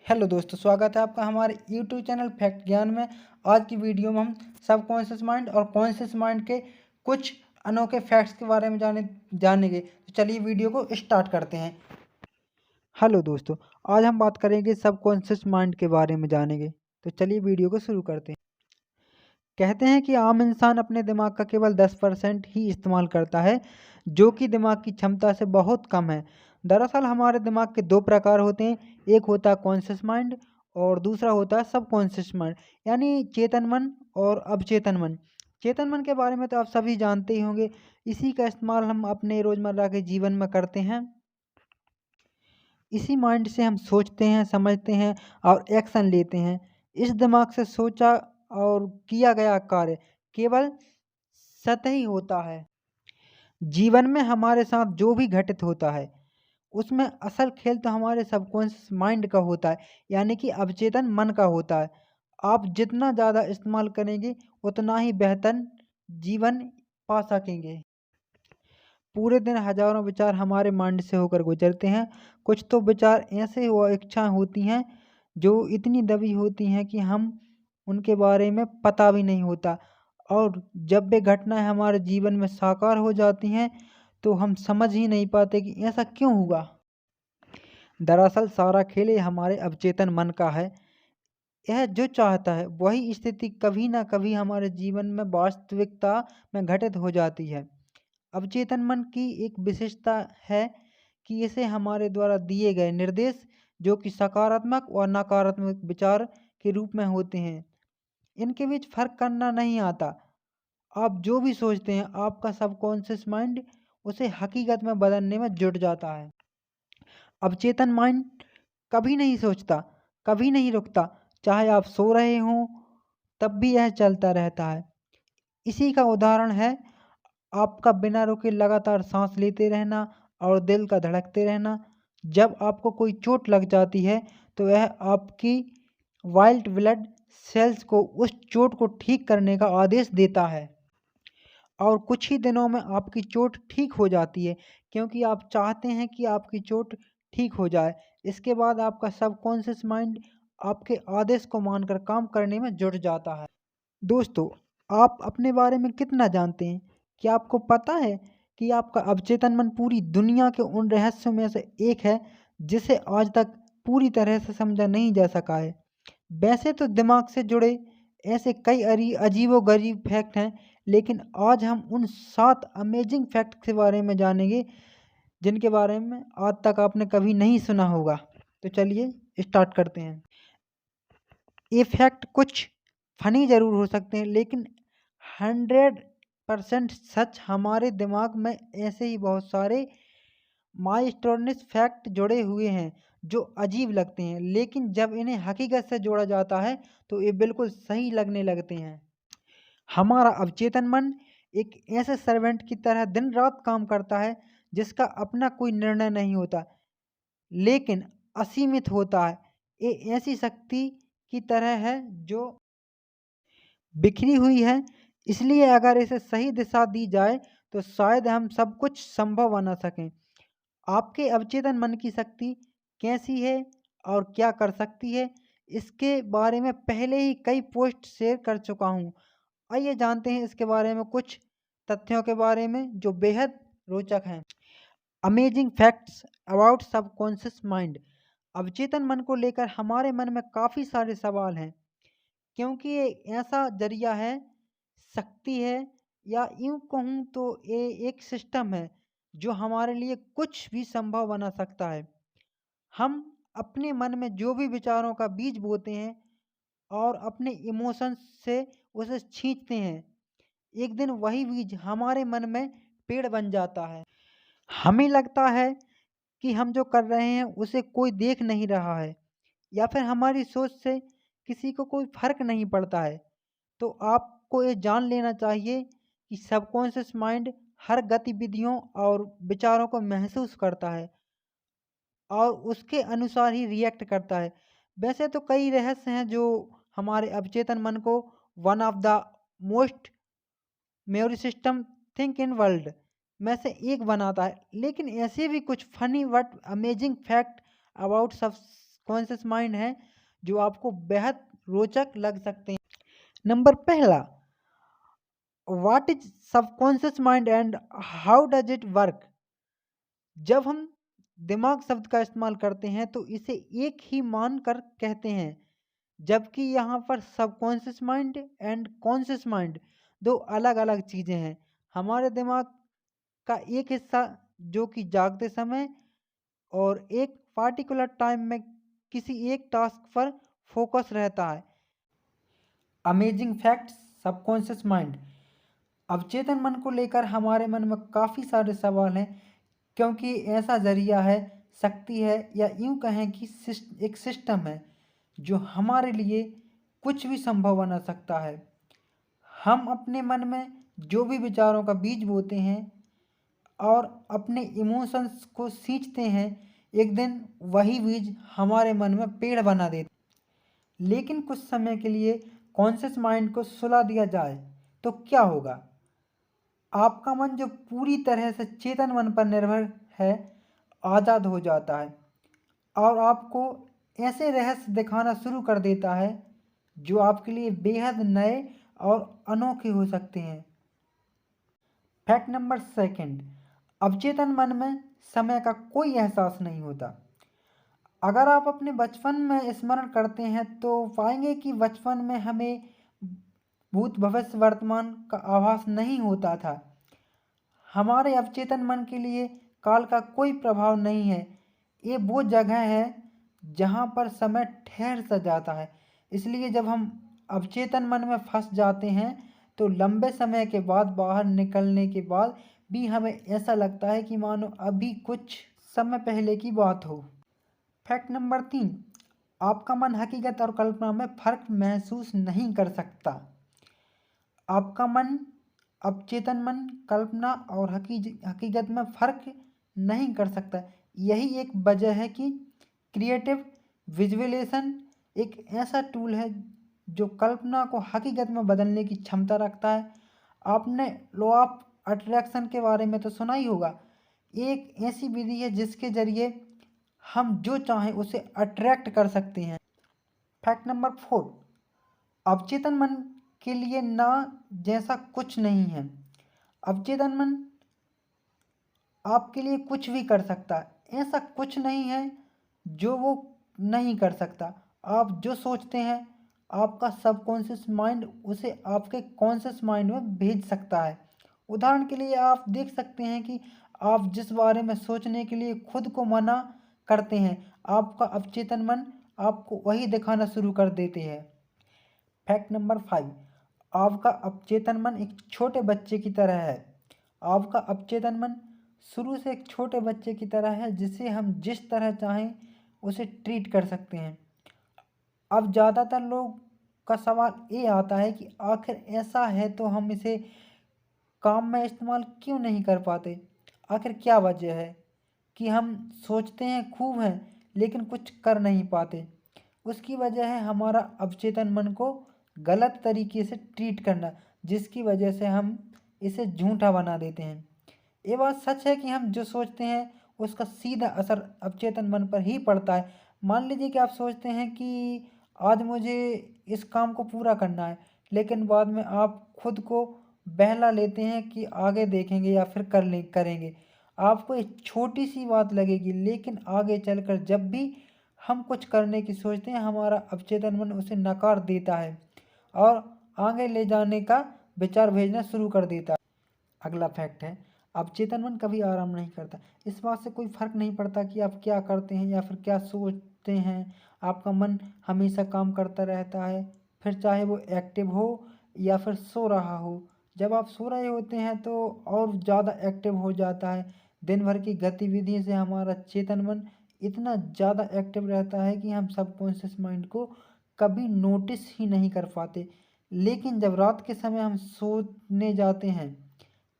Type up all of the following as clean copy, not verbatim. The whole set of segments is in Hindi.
हेलो दोस्तों, स्वागत है आपका हमारे यूट्यूब चैनल फैक्ट ज्ञान में। आज की वीडियो में हम सबकॉन्शियस माइंड और कॉन्शियस माइंड के कुछ अनोखे फैक्ट्स के बारे में जानेंगे। तो चलिए वीडियो को स्टार्ट करते हैं। हेलो दोस्तों, आज हम बात करेंगे सबकॉन्शियस माइंड के बारे में जानेंगे। तो चलिए वीडियो को शुरू करते हैं। कहते हैं कि आम इंसान अपने दिमाग का केवल 10% ही इस्तेमाल करता है, जो कि दिमाग की क्षमता से बहुत कम है। दरअसल हमारे दिमाग के दो प्रकार होते हैं, एक होता है कॉन्शियस माइंड और दूसरा होता है सबकॉन्शियस माइंड, यानी चेतन मन और अवचेतन मन। चेतन मन के बारे में तो आप सभी जानते ही होंगे। इसी का इस्तेमाल हम अपने रोज़मर्रा के जीवन में करते हैं। इसी माइंड से हम सोचते हैं, समझते हैं और एक्शन लेते हैं। इस दिमाग से सोचा और किया गया कार्य केवल सतही होता है। जीवन में हमारे साथ जो भी घटित होता है उसमें असल खेल तो हमारे सबकॉन्शियस माइंड का होता है, यानी कि अवचेतन मन का होता है। आप जितना ज़्यादा इस्तेमाल करेंगे उतना ही बेहतर जीवन पा सकेंगे। पूरे दिन हजारों विचार हमारे माइंड से होकर गुजरते हैं। कुछ तो विचार ऐसे हुआ इच्छाएं होती हैं जो इतनी दबी होती हैं कि हम उनके बारे में पता भी नहीं होता, और जब वे घटनाएं हमारे जीवन में साकार हो जाती हैं तो हम समझ ही नहीं पाते कि ऐसा क्यों हुआ। दरअसल सारा खेल ये हमारे अवचेतन मन का है। यह जो चाहता है वही स्थिति कभी ना कभी हमारे जीवन में वास्तविकता में घटित हो जाती है। अवचेतन मन की एक विशेषता है कि इसे हमारे द्वारा दिए गए निर्देश, जो कि सकारात्मक और नकारात्मक विचार के रूप में होते हैं, इनके बीच फर्क करना नहीं आता। आप जो भी सोचते हैं आपका सबकॉन्शियस माइंड उसे हकीकत में बदलने में जुट जाता है। अवचेतन माइंड कभी नहीं सोचता, कभी नहीं रुकता। चाहे आप सो रहे हों तब भी यह चलता रहता है। इसी का उदाहरण है आपका बिना रुके लगातार सांस लेते रहना और दिल का धड़कते रहना। जब आपको कोई चोट लग जाती है तो यह आपकी वाइल्ड ब्लड सेल्स को उस चोट को ठीक करने का आदेश देता है, और कुछ ही दिनों में आपकी चोट ठीक हो जाती है, क्योंकि आप चाहते हैं कि आपकी चोट ठीक हो जाए। इसके बाद आपका सबकॉन्शियस माइंड आपके आदेश को मानकर काम करने में जुट जाता है। दोस्तों, आप अपने बारे में कितना जानते हैं? क्या आपको पता है कि आपका अवचेतन मन पूरी दुनिया के उन रहस्यों में से एक है जिसे आज तक पूरी तरह से समझा नहीं जा सका है। वैसे तो दिमाग से जुड़े ऐसे कई अजीबो-गरीब फैक्ट हैं, लेकिन आज हम उन 7 अमेजिंग फैक्ट के बारे में जानेंगे जिनके बारे में आज तक आपने कभी नहीं सुना होगा। तो चलिए स्टार्ट करते हैं। ये फैक्ट कुछ फनी ज़रूर हो सकते हैं, लेकिन 100% सच। हमारे दिमाग में ऐसे ही बहुत सारे माइस्टोनिस फैक्ट जुड़े हुए हैं जो अजीब लगते हैं, लेकिन जब इन्हें हकीकत से जोड़ा जाता है तो ये बिल्कुल सही लगने लगते हैं। हमारा अवचेतन मन एक ऐसे सर्वेंट की तरह दिन रात काम करता है जिसका अपना कोई निर्णय नहीं होता, लेकिन असीमित होता है। ये ऐसी शक्ति की तरह है जो बिखरी हुई है, इसलिए अगर इसे सही दिशा दी जाए तो शायद हम सब कुछ संभव बना सकें। आपके अवचेतन मन की शक्ति कैसी है और क्या कर सकती है, इसके बारे में पहले ही कई पोस्ट शेयर कर चुका हूँ। आइए जानते हैं इसके बारे में कुछ तथ्यों के बारे में जो बेहद रोचक हैं। Amazing facts about subconscious mind. अवचेतन मन को लेकर हमारे मन में काफ़ी सारे सवाल हैं, क्योंकि ये ऐसा जरिया है, शक्ति है, या यूँ कहूँ तो ये एक सिस्टम है जो हमारे लिए कुछ भी संभव बना सकता है। हम अपने मन में जो भी विचारों का बीज बोते हैं और अपने इमोशंस से उसे छींचते हैं, एक दिन वही बीज हमारे मन में पेड़ बन जाता है। हमें लगता है कि हम जो कर रहे हैं उसे कोई देख नहीं रहा है, या फिर हमारी सोच से किसी को कोई फर्क नहीं पड़ता है। तो आपको ये जान लेना चाहिए कि सबकॉन्शियस माइंड हर गतिविधियों और विचारों को महसूस करता है और उसके अनुसार ही रिएक्ट करता है। वैसे तो कई रहस्य हैं जो हमारे अवचेतन मन को one of the most memory system think in world में से एक बनाता है, लेकिन ऐसे भी कुछ funny but amazing fact about सब सबकॉन्शियस माइंड हैं जो आपको बेहद रोचक लग सकते हैं। नंबर पहला, what is subconscious mind and how does it work. जब हम दिमाग शब्द का इस्तेमाल करते हैं तो इसे एक ही मानकर कहते हैं, जबकि यहाँ पर subconscious mind and conscious mind दो अलग अलग चीज़ें हैं। हमारे दिमाग का एक हिस्सा जो कि जागते समय और एक पार्टिकुलर टाइम में किसी एक टास्क पर फोकस रहता है। Amazing facts, subconscious mind. अवचेतन मन को लेकर हमारे मन में काफ़ी सारे सवाल हैं, क्योंकि ऐसा जरिया है, शक्ति है, या यूँ कहें कि एक सिस्टम है जो हमारे लिए कुछ भी संभव बना सकता है। हम अपने मन में जो भी विचारों का बीज बोते हैं और अपने इमोशंस को सींचते हैं, एक दिन वही बीज हमारे मन में पेड़ बना देते। लेकिन कुछ समय के लिए कॉन्शियस माइंड को सुला दिया जाए तो क्या होगा? आपका मन जो पूरी तरह से चेतन मन पर निर्भर है, आज़ाद हो जाता है और आपको ऐसे रहस्य दिखाना शुरू कर देता है जो आपके लिए बेहद नए और अनोखे हो सकते हैं। फैक्ट नंबर सेकंड, अवचेतन मन में समय का कोई एहसास नहीं होता। अगर आप अपने बचपन में स्मरण करते हैं तो पाएंगे कि बचपन में हमें भूत भविष्य वर्तमान का आभास नहीं होता था। हमारे अवचेतन मन के लिए काल का कोई प्रभाव नहीं है। ये वो जगह है जहाँ पर समय ठहर सा जाता है। इसलिए जब हम अवचेतन मन में फंस जाते हैं तो लंबे समय के बाद बाहर निकलने के बाद भी हमें ऐसा लगता है कि मानो अभी कुछ समय पहले की बात हो। फैक्ट नंबर 3, आपका मन हकीकत और कल्पना में फ़र्क महसूस नहीं कर सकता। आपका मन, अवचेतन मन, कल्पना और हकीकत में फ़र्क नहीं कर सकता। यही एक वजह है कि क्रिएटिव विजुअलाइजेशन एक ऐसा टूल है जो कल्पना को हकीकत में बदलने की क्षमता रखता है। आपने लॉ ऑफ अट्रैक्शन के बारे में तो सुना ही होगा। एक ऐसी विधि है जिसके ज़रिए हम जो चाहें उसे अट्रैक्ट कर सकते हैं। फैक्ट नंबर 4, अवचेतन मन के लिए ना जैसा कुछ नहीं है। अवचेतन मन आपके लिए कुछ भी कर सकता है। ऐसा कुछ नहीं है जो वो नहीं कर सकता। आप जो सोचते हैं आपका सबकॉन्शियस माइंड उसे आपके कॉन्शियस माइंड में भेज सकता है। उदाहरण के लिए आप देख सकते हैं कि आप जिस बारे में सोचने के लिए खुद को मना करते हैं, आपका अवचेतन मन आपको वही दिखाना शुरू कर देते हैं। फैक्ट नंबर 5, आपका अवचेतन मन एक छोटे बच्चे की तरह है। आपका अवचेतन मन शुरू से एक छोटे बच्चे की तरह है जिसे हम जिस तरह चाहें उसे ट्रीट कर सकते हैं। अब ज़्यादातर लोग का सवाल ये आता है कि आखिर ऐसा है तो हम इसे काम में इस्तेमाल क्यों नहीं कर पाते? आखिर क्या वजह है कि हम सोचते हैं खूब हैं लेकिन कुछ कर नहीं पाते? उसकी वजह है हमारा अवचेतन मन को गलत तरीके से ट्रीट करना, जिसकी वजह से हम इसे झूठा बना देते हैं। ये बात सच है कि हम जो सोचते हैं उसका सीधा असर अवचेतन मन पर ही पड़ता है। मान लीजिए कि आप सोचते हैं कि आज मुझे इस काम को पूरा करना है, लेकिन बाद में आप खुद को बहला लेते हैं कि आगे देखेंगे या फिर करेंगे। आपको एक छोटी सी बात लगेगी, लेकिन आगे चलकर जब भी हम कुछ करने की सोचते हैं हमारा अवचेतन मन उसे नकार देता है और आगे ले जाने का विचार भेजना शुरू कर देता है। अगला फैक्ट है, अवचेतन मन कभी आराम नहीं करता। इस बात से कोई फर्क नहीं पड़ता कि आप क्या करते हैं या फिर क्या सोचते हैं, आपका मन हमेशा काम करता रहता है, फिर चाहे वो एक्टिव हो या फिर सो रहा हो। जब आप सो रहे होते हैं तो और ज़्यादा एक्टिव हो जाता है। दिन भर की गतिविधि से हमारा चेतन मन इतना ज़्यादा एक्टिव रहता है कि हम सबकॉन्शियस माइंड को कभी नोटिस ही नहीं कर पाते। लेकिन जब रात के समय हम सोने जाते हैं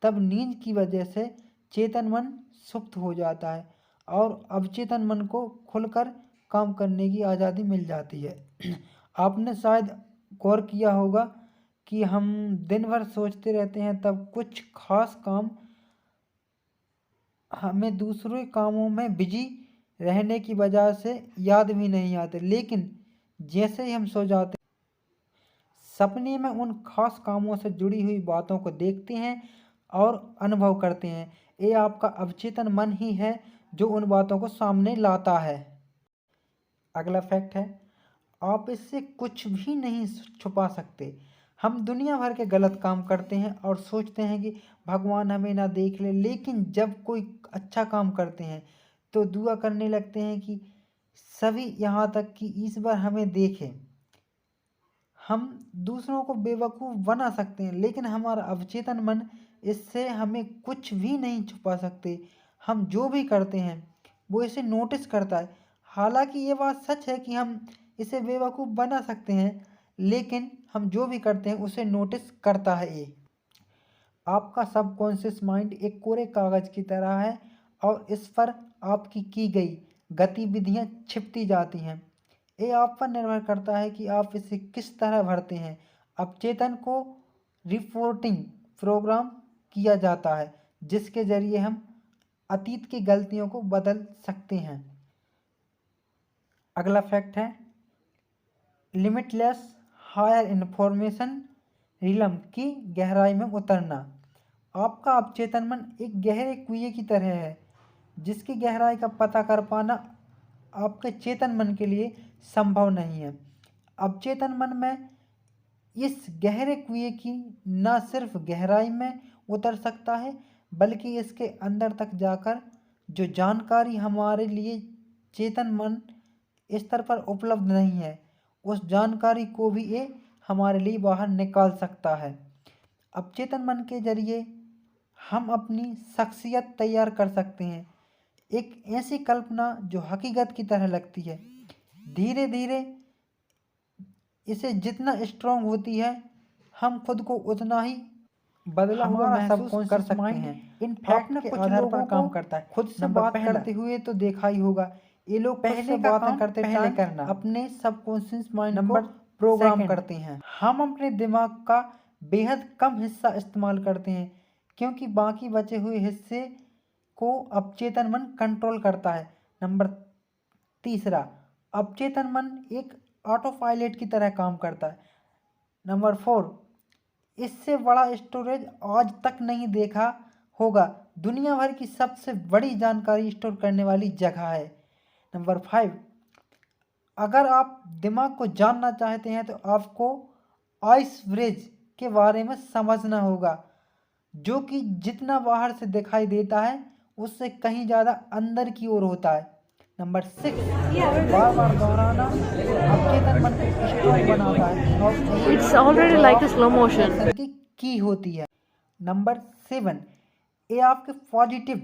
तब नींद की वजह से चेतन मन सुप्त हो जाता है और अवचेतन मन को खुलकर काम करने की आज़ादी मिल जाती है। आपने शायद गौर किया होगा कि हम दिन भर सोचते रहते हैं तब कुछ खास काम हमें दूसरे कामों में बिजी रहने की वजह से याद भी नहीं आते, लेकिन जैसे ही हम सो जाते सपने में उन खास कामों से जुड़ी हुई बातों को देखते हैं और अनुभव करते हैं। ये आपका अवचेतन मन ही है जो उन बातों को सामने लाता है। अगला फैक्ट है, आप इससे कुछ भी नहीं छुपा सकते। हम दुनिया भर के गलत काम करते हैं और सोचते हैं कि भगवान हमें ना देख ले, लेकिन जब कोई अच्छा काम करते हैं तो दुआ करने लगते हैं कि सभी, यहाँ तक कि ईश्वर हमें देखे। हम दूसरों को बेवकूफ़ बना सकते हैं, लेकिन हमारा अवचेतन मन इससे हमें कुछ भी नहीं छुपा सकते। हम जो भी करते हैं वो इसे नोटिस करता है। हालांकि ये बात सच है कि हम इसे बेवकूफ़ बना सकते हैं, लेकिन हम जो भी करते हैं उसे नोटिस करता है ये। आपका सबकॉन्शियस माइंड एक कोरे कागज़ की तरह है और इस पर आपकी की गई गतिविधियाँ छिपती जाती हैं। ये आप पर निर्भर करता है कि आप इसे किस तरह भरते हैं। अवचेतन को रिपोर्टिंग प्रोग्राम किया जाता है, जिसके जरिए हम अतीत की गलतियों को बदल सकते हैं। अगला फैक्ट है, लिमिटलेस हायर इन्फॉर्मेशन रिलम की गहराई में उतरना। आपका अवचेतन मन एक गहरे कुएं की तरह है, जिसकी गहराई का पता कर पाना आपके चेतन मन के लिए संभव नहीं है। अवचेतन मन में इस गहरे कुएं की न सिर्फ गहराई में उतर सकता है, बल्कि इसके अंदर तक जाकर जो जानकारी हमारे लिए चेतन मन स्तर पर उपलब्ध नहीं है, उस जानकारी को भी ये हमारे लिए बाहर निकाल सकता है। अवचेतन मन के जरिए हम अपनी शख्सियत तैयार कर सकते हैं, एक ऐसी कल्पना जो हकीकत की तरह लगती है। धीरे धीरे इसे जितना स्ट्रॉन्ग होती है, हम खुद को उतना ही बदला हुआ महसूस कर सकते हैं। इन फैक्ट के आधार पर काम करता है। खुद से बात करते हुए तो देखा ही होगा, ये लोग पहले बातें करते पहले करना अपने सबकॉन्शियस माइंड को प्रोग्राम करते हैं। हम अपने दिमाग का बेहद कम हिस्सा इस्तेमाल करते हैं, क्योंकि बाकी बचे हुए हिस्से को अवचेतन मन कंट्रोल करता है। नंबर तीसरा, अवचेतन मन एक ऑटो पायलट की तरह काम करता है। नंबर 4, इससे बड़ा स्टोरेज आज तक नहीं देखा होगा। दुनिया भर की सबसे बड़ी जानकारी स्टोर करने वाली जगह है। नंबर 5, अगर आप दिमाग को जानना चाहते हैं तो आपको आइस ब्रिज के बारे में समझना होगा, जो कि जितना बाहर से दिखाई देता है उससे कहीं ज़्यादा अंदर की ओर होता है। नंबर 6, बार बार दोहराना अवचेतन मन को स्ट्रॉन्ग बनाता है और It's already like a slow motion. की होती है। नंबर 7, ये आपके पॉजिटिव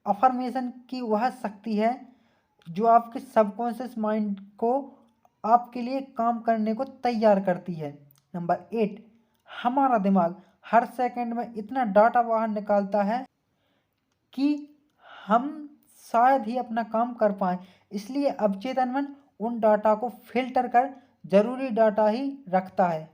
अफर्मेशन की वह शक्ति है जो आपके सबकॉन्शियस माइंड को आपके लिए काम करने को तैयार करती है। नंबर 8, हमारा दिमाग हर सेकंड में इतना डाटा बाहर निकालता है कि हम शायद ही अपना काम कर पाएँ, इसलिए अवचेतन मन उन डाटा को फिल्टर कर जरूरी डाटा ही रखता है।